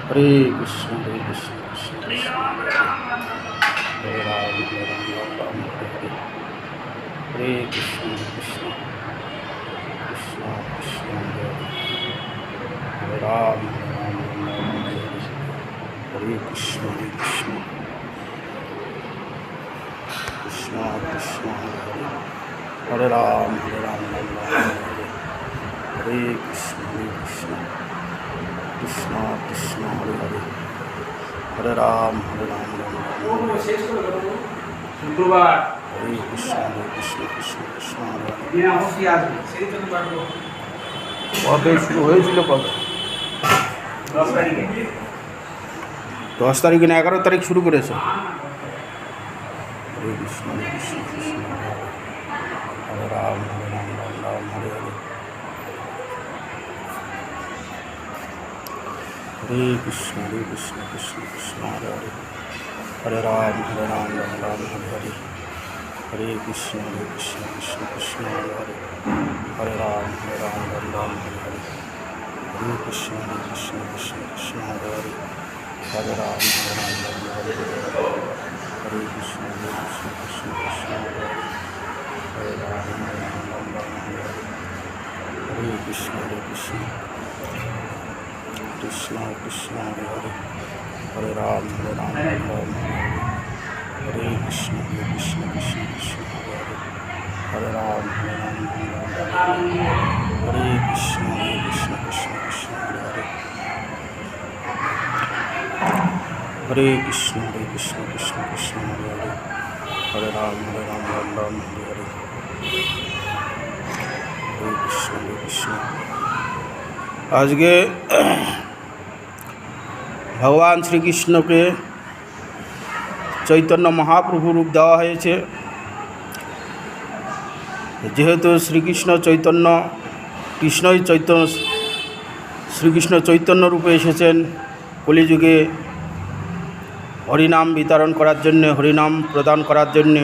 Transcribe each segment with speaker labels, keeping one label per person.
Speaker 1: हरे कृष्ण कृष्ण कृष्ण हरे राम राम हरे हरे हरे कृष्ण कृष्ण कृष्ण कृष्ण हरे राम राम हरे हरे हरे कृष्ण कृष्ण कृष्ण कृष्ण हरे राम राम हरे हरे कृष्ण कृष्ण कृष्ण हरे हरे हरे राम
Speaker 2: শুক্রবার
Speaker 1: हरे कृष्ण कृष्ण कृष्ण हरे हरे
Speaker 2: দিন অবশ্যই আসবে সেই জন্য পারবো
Speaker 1: কবে শুরু হয়েছিল কবে
Speaker 2: 10 তারিখে
Speaker 1: 10 তারিখে না 11 তারিখ শুরু করেছে हरे कृष्ण कृष्ण कृष्ण हरे राम राम राम हरे हरे हरे कृष्ण कृष्ण कृष्ण हरे हरे हरे राम राम राम हरे हरे हरे कृष्ण कृष्ण कृष्ण हरे हरे हरे राम राम राम हरे हरे हरे कृष्ण कृष्ण कृष्ण हरे हरे हरे राम राम हरे हरे हरे कृष्ण कृष्ण कृष्ण हरे हरे हरे राम राम हरे हरे हरे कृष्ण कृष्ण कृष्ण हरे हरे हरे राम राम हरे कृष्ण कृष्ण कृष्ण हरे हरे हरे राम राम हरे कृष्ण कृष्ण कृष्ण हरे हरे हरे कृष्ण कृष्ण कृष्ण हरे हरे हरे राम राम हरे हरे हरे कृष्ण आज के भगवान श्रीकृष्ण के चैतन्य महाप्रभु रूप देवा হয়েছে যেহেতু শ্রীকৃষ্ণ চৈতন্য কৃষ্ণই চৈতন্য শ্রীকৃষ্ণ চৈতন্য রূপে এসেছেন কলিযুগে হরিনাম বিতরণ করার জন্য হরিনাম প্রদান করার জন্য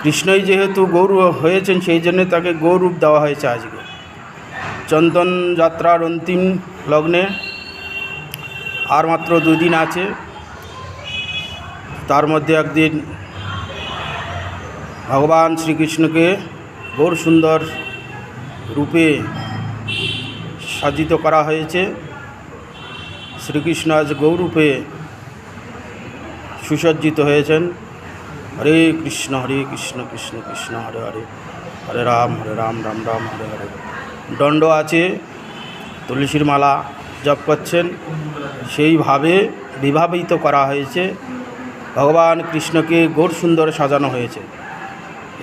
Speaker 1: কৃষ্ণই যেহেতু গৌর হয়েছেন সেই জন্য তাকে গৌরূপ দেওয়া হয়েছে আজকে চন্দন যাত্রার অন্তিম লগ্নে আর মাত্র 2 দিন আছে তার মধ্যে একদিন ভগবান শ্রীকৃষ্ণকে গৌর সুন্দর রূপে সাজিত করা হয়েছে শ্রীকৃষ্ণ আজ গৌরূপে সুসজ্জিত হয়েছেন হরে কৃষ্ণ কৃষ্ণ কৃষ্ণ হরে হরে হরে রাম রাম রাম হরে হরে দণ্ড আছে তুলসীর মালা জপ করছেন সেইভাবে বিভাবিত করা হয়েছে ভগবান কৃষ্ণকে গৌর সুন্দর সাজানো হয়েছে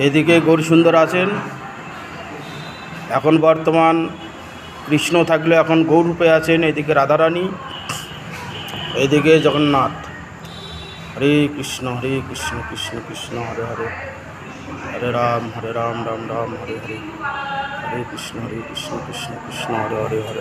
Speaker 1: এদিকে গৌর সুন্দর আছেন এখন বর্তমান কৃষ্ণ থাকলে এখন গৌরূপে আছেন এদিকে রাধারানী এদিকে জগন্নাথ হরে কৃষ্ণ কৃষ্ণ কৃষ্ণ হরে হরে হরে রাম রাম রাম হরে হরে হরে কৃষ্ণ কৃষ্ণ কৃষ্ণ হরে হরে হরে